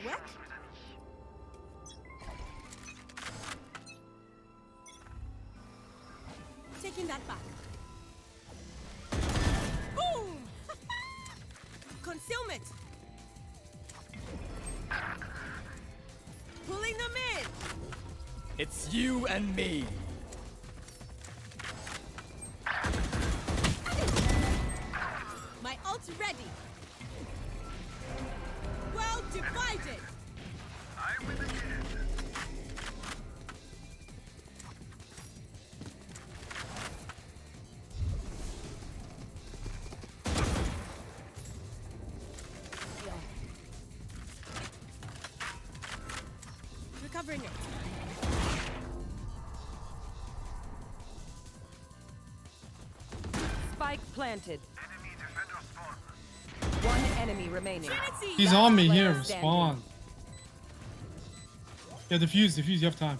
work? Taking that back. Boom! Concealment. Pulling them in. It's you and me. My ult's ready. Well divided. I'm with the kid. Recovering it. Spike planted. Enemy defender spawn. One enemy remaining. Trinity! He's on me Player here. standing. Spawn. Yeah, defuse. You have time.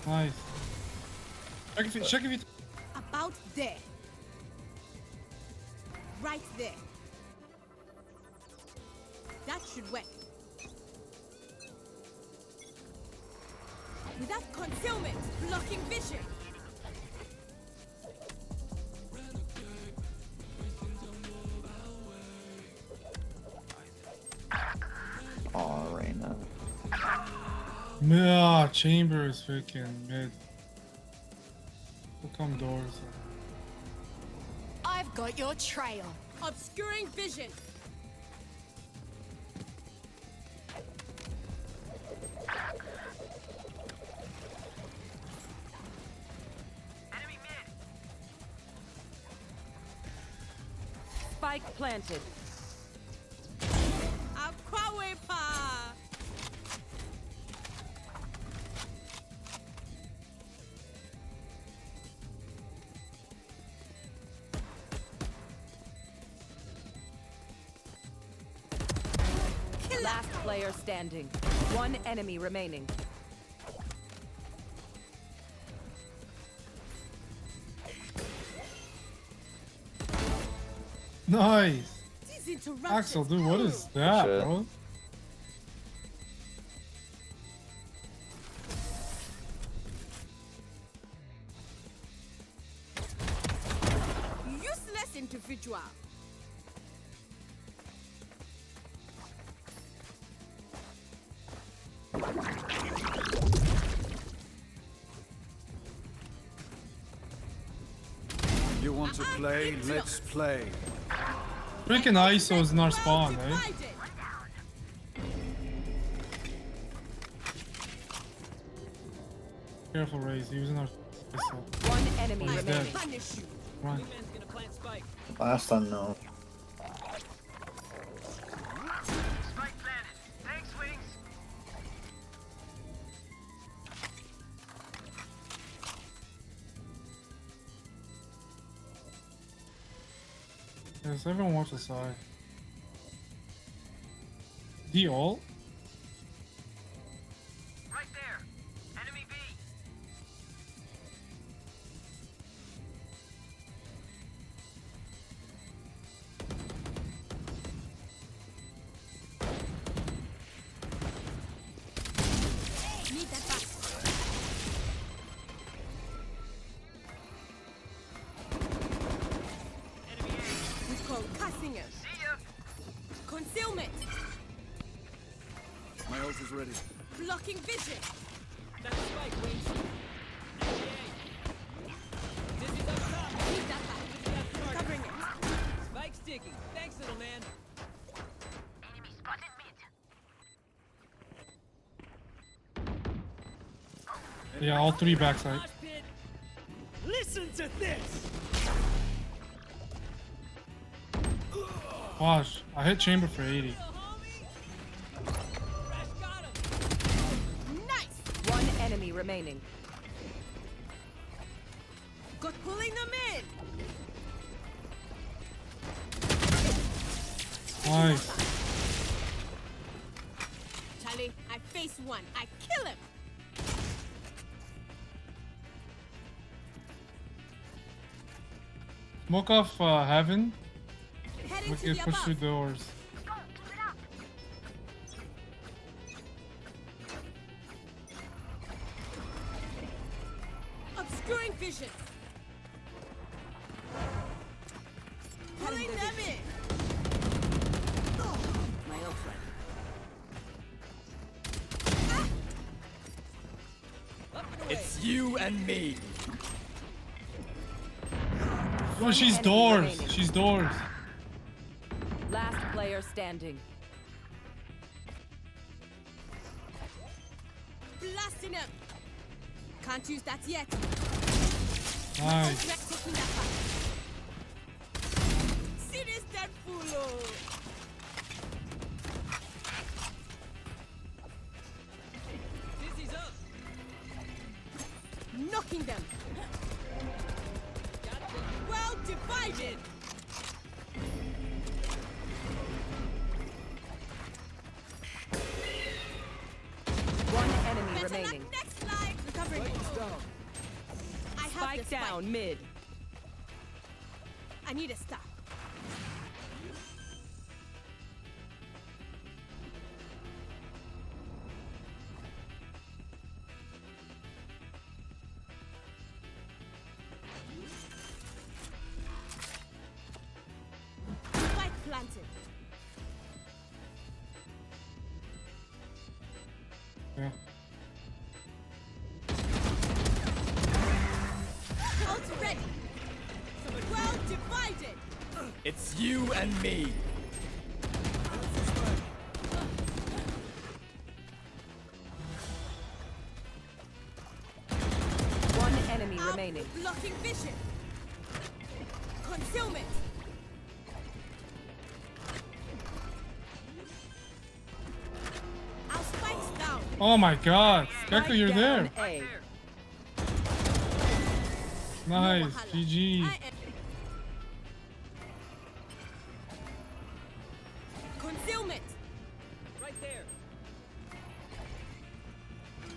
Nice. Check if you. About there. Right there. That should work. Without concealment, blocking vision. Oh, Reina. Yeah, chamber is freaking mid. Will come doors. I've got your trail. Obscuring vision. Enemy mid. Spike planted. Aquawepa. Last player standing. One enemy remaining. Nice. These interruptions. Axel, dude, what is that, Shit. bro? Useless individual. You want to play? Let's play. Freaking ISO is in our spawn, Well eh? divided. Careful, Raze. He was in our ISO. One enemy I remaining. will punish you. Run. Man's gonna plant spike. Last unknown. Spike planted. Thanks, Wings. Yes, everyone watch the side. The all? Right there. Enemy B. Need that back. Enemy A. We call cussing him. See ya. Concealment. My ult is ready. Blocking vision. That's spike, Wings. NBA. This is up top. Need that back. Covering it. Spike's ticking. Thanks, little man. Enemy spotted mid. Yeah, all three backside. Mosh pit. Listen to this. Gosh, I hit chamber for 80. Little homie. Crash got him. Nice. One enemy remaining. Got pulling them in. Nice. Charlie, I face one. I kill him. Smoke off heaven. Heading We to can the push through above. doors. Obscuring vision. Pulling them in. My ult ready. Up and away. It's you and me. Oh, she's enemy doors. remaining. She's doors. Last player standing. Blasting him. Can't use that yet. Nice. Direct taking that back. See this dead fool. Dizzy's up. Knocking them. Gotcha. Well divided. One enemy Better remaining. luck next life. Recovering. Spike down. I have the Spike down mid. I need a stop. Spike planted. Yeah. Ult ready. Well divided. It's you and me. One enemy Out. remaining. Blocking vision. Concealment. Our spikes down. Oh my God. Gecko, you're Down there. A. Nice. Wahala. GG. I am- Concealment. Right there.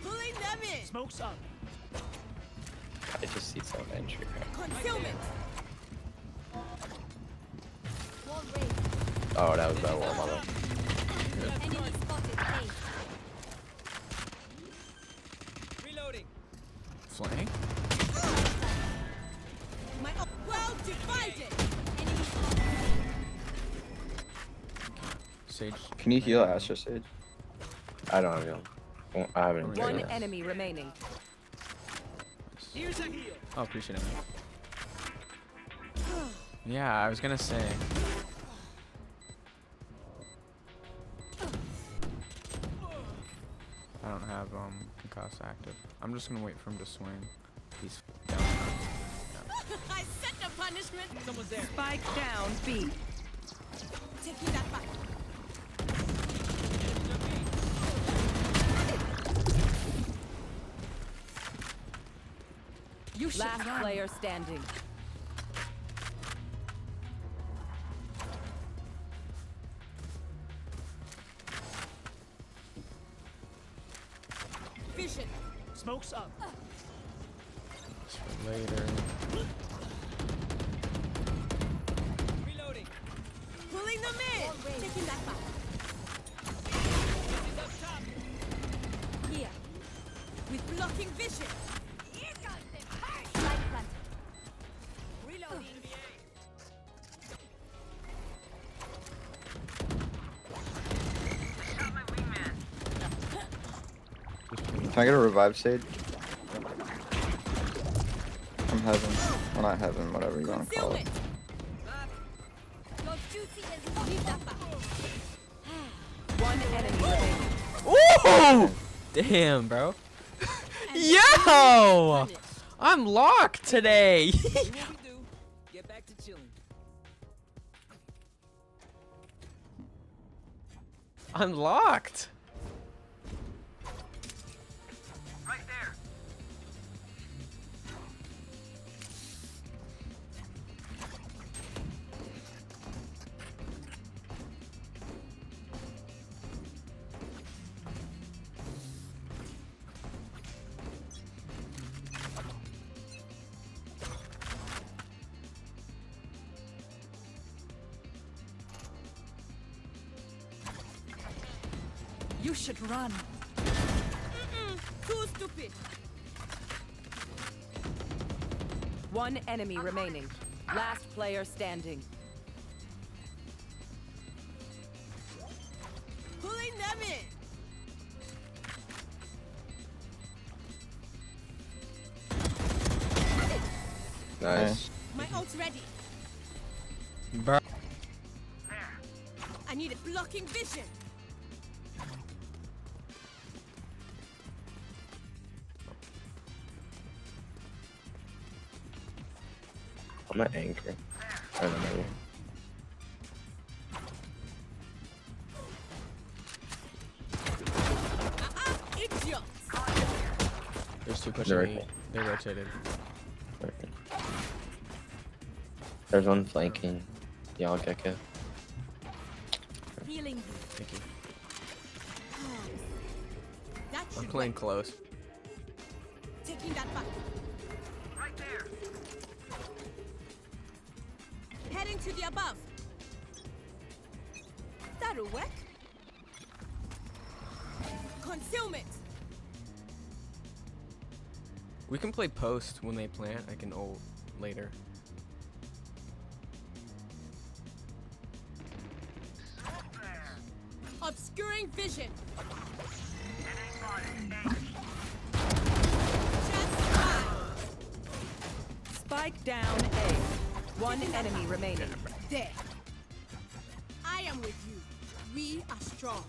Pulling them in. Smoke's up. I just see some entry. Concealment. Oh, that was that wall, mother. Enemy spotted. A. Reloading. Flank. My well divided. Enemy spotted. Sage. Can you heal Astra Sage? I don't know. Well, I haven't. One tried it. enemy remaining. Here's a heal. Oh, appreciate it. Yeah, I was gonna say. I don't have concuss active. I'm just gonna wait for him to swing. He's down. I set the punishment. Someone's there. Spike down B. Taking that back. You should Last run. player standing. Vision. Smoke's up. It's for later. Reloading. Pulling them in. Taking that back. Dizzy's up top. Here. With blocking vision. Reloading. Shot my wingman. Can I get a revive Sage? From heaven. Well, not heaven, whatever you want to call it. Concealment. Your duty is leave that back. One enemy remaining. Ooh! Damn, bro. Yo! I'm locked today. Do what we do. Get back to chilling. I'm locked. Right there. You should run. Too stupid. One enemy remaining. Last player standing. Pulling them in. Nice. My ult's ready. Bro. I need a blocking vision. I'm an anchor. I don't know. Idiot. There's two They're pushing right me. there. They rotated. There's one flanking. Y'all Gecko. Healing you. Thank you. That I'm should playing work. close. Taking that back. Right there. Heading to the above. That'll work. Concealment. We can play post when they plant. I can ult later. Obscuring vision. Enemy spotted. Just fine. Spike down A. One enemy remaining. There. I am with you. We are strong.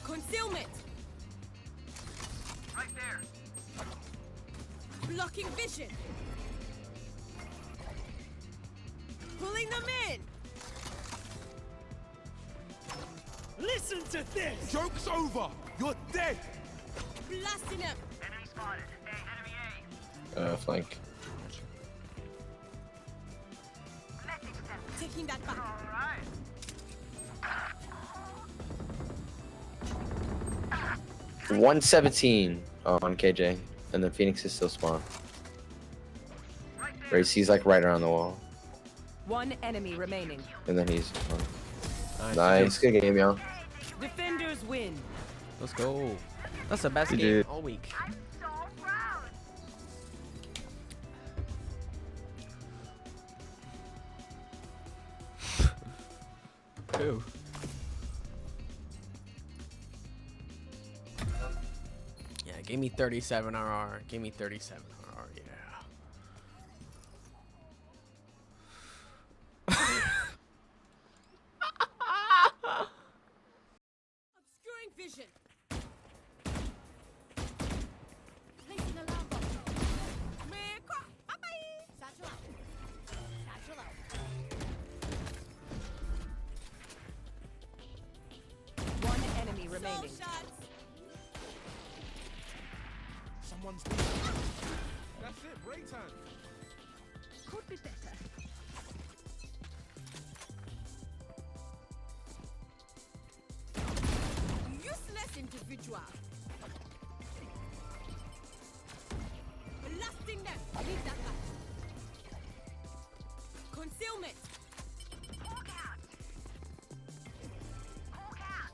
Concealment. Right there. Blocking vision. Pulling them in. Listen to this! Joke's over! You're dead! Blasting them. Enemy spotted. Enemy A. Flank. Taking that back. All right. 117 on KJ, and then Phoenix is still spawn. Right there. Race, he's like right around the wall, One enemy remaining. and then he's Nice. nice. Good game, y'all. Defenders win. Let's go. That's the best You game did. all week. I'm so proud. Who? Yeah, give me 37 RR. Give me 37 RR. Yeah. Obscuring vision. Placing alarm bot. Man, bye-bye. Satchel out. Satchel out. One enemy remaining. Soul shots. Someone's leaving. That's it, break time. Could be better. Useless individual. Blasting them. Leave that back. Concealment. Hawk out. Hawk out.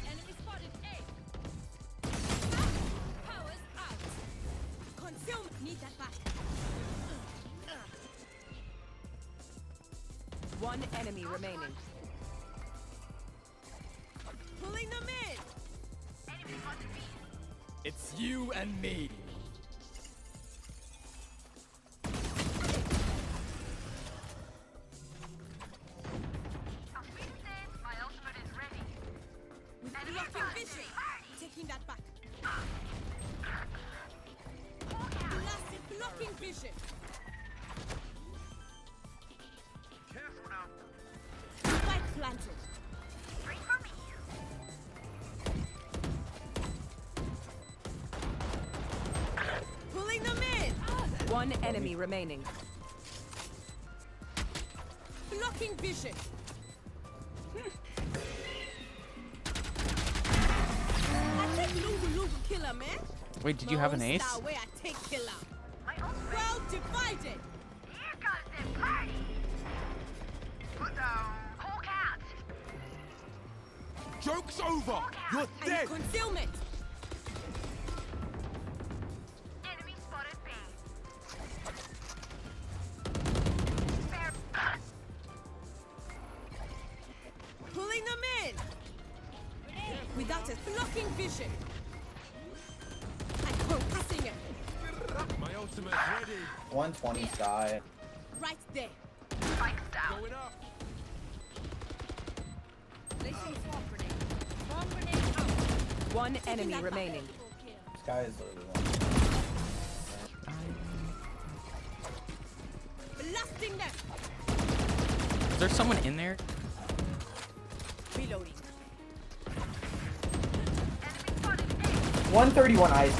Enemy spotted A. Powers out. Concealment. Need that back. One enemy remaining. Pulling them in. Enemy spotted B. It's you and me. I'm feeling safe. My ultimate is ready. With Enemy blocking spotted. vision. Taking that back. Hawk out. Blasting. Blocking vision. Careful now. Spike planted. Straight for me. Pulling them in. One enemy remaining. Blocking vision. I take lungu killer, man. Wait, did you have an My own ace? style where I take killer. My ultimate. Well divided. Here comes Put down. Hawk out. Joke's over. You're I dead. need concealment. Enemy spotted B. Pulling them in. Without a blocking vision. And concussing it. My ultimate's ready. 120 sky. Right there. Spikes down. Going up. Placing swamp grenade. Bomb grenade out. One enemy remaining. Sky is literally one. Blasting them. Is there someone in there? Reloading. Enemy spotted A. 131 ice.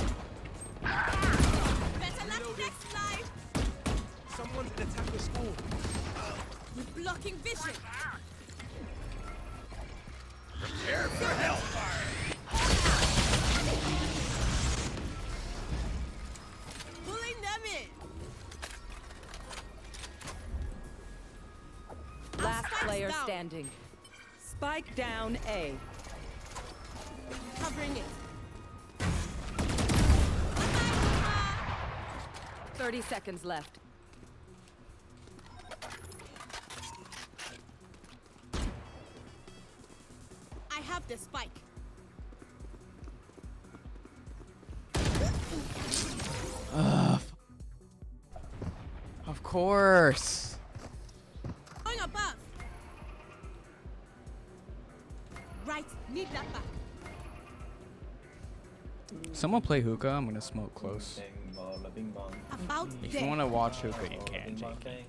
Better luck next life. Someone's in attack the school. With blocking vision. Prepare for hellfire. Pulling them in. Last Spike's player down. standing. Spike down A. Covering it. 30 seconds left. I have the spike. Of course. Going above. Right, need that back. Someone play hookah. I'm gonna smoke close. Bing bong, bing bong. About If you there. want to watch hookah, you can. Bing bong, JK. bang.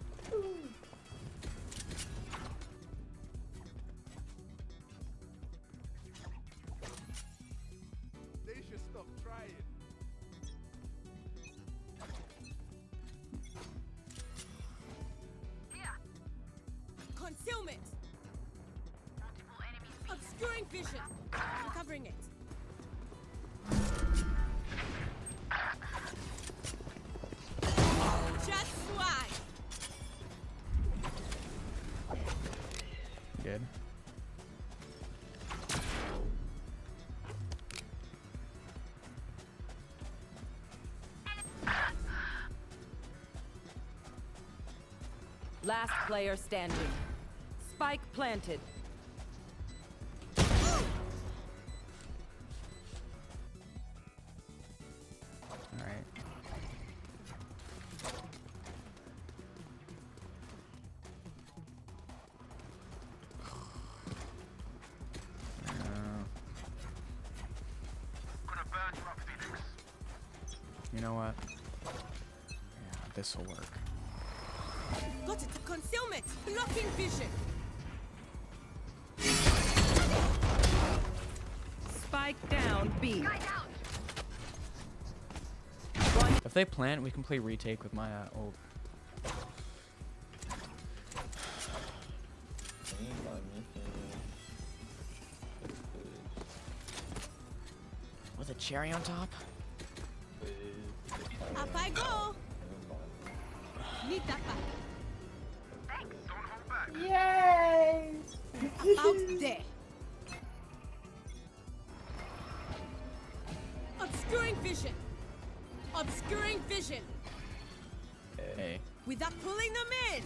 They should stop trying. Here. Concealment. Multiple enemies B. Obscuring vision. I'm covering it. Just swag. Good. Last player standing. Spike planted. All right. Gonna burn you up, Phoenix. You know what? Yeah, this will work. Got it. Concealment. Blocking vision. Spike down B. Guys out. If they plant, we can play retake with my ult. Bing bong, With a cherry on top? Up I go. Need that back. Thanks. Don't hold back. About there. Obscuring vision. Obscuring vision. Hey. Without pulling them in.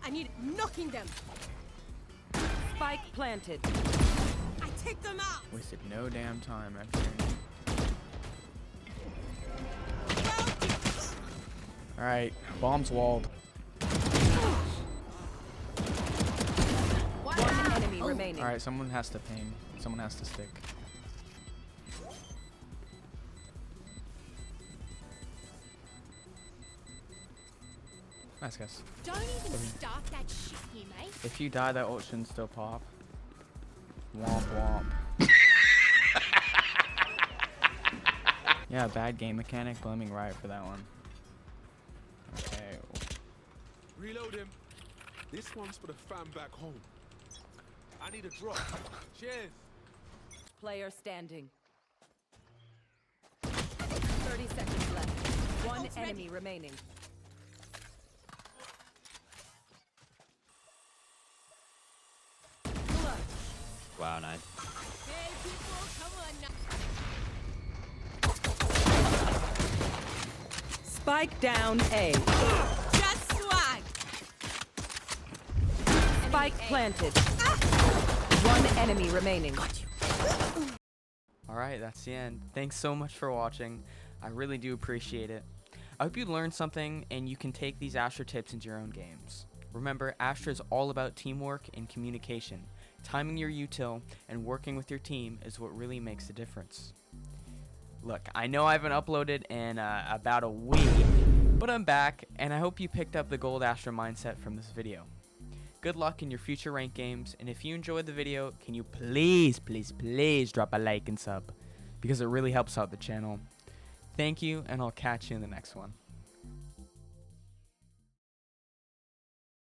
I need knocking them. Spike planted. I take them out. Wasted no damn time after. All right, bomb's walled. One enemy remaining. All right, someone has to ping. Someone has to stick. Nice guys. Don't even start that shit here, mate. If you die, that ult shouldn't still pop. Womp womp. Yeah, bad game mechanic. Blaming Riot for that one. Okay. Reload him. This one's for the fam back home. I need a drop. Cheers. Player standing. 30 seconds left. One Ult's enemy ready. remaining. Wow, nice. Hey, people, come on now. Spike down A. Just swag. Spike planted. One enemy remaining. Alright, that's the end. Thanks so much for watching. I really do appreciate it. I hope you learned something and you can take these Astra tips into your own games. Remember, Astra is all about teamwork and communication. Timing your util and working with your team is what really makes a difference. Look, I know I haven't uploaded in about a week, but I'm back, and I hope you picked up the gold Astra mindset from this video. Good luck in your future ranked games, and if you enjoyed the video, can you please drop a like and sub, because it really helps out the channel. Thank you, and I'll catch you in the next one.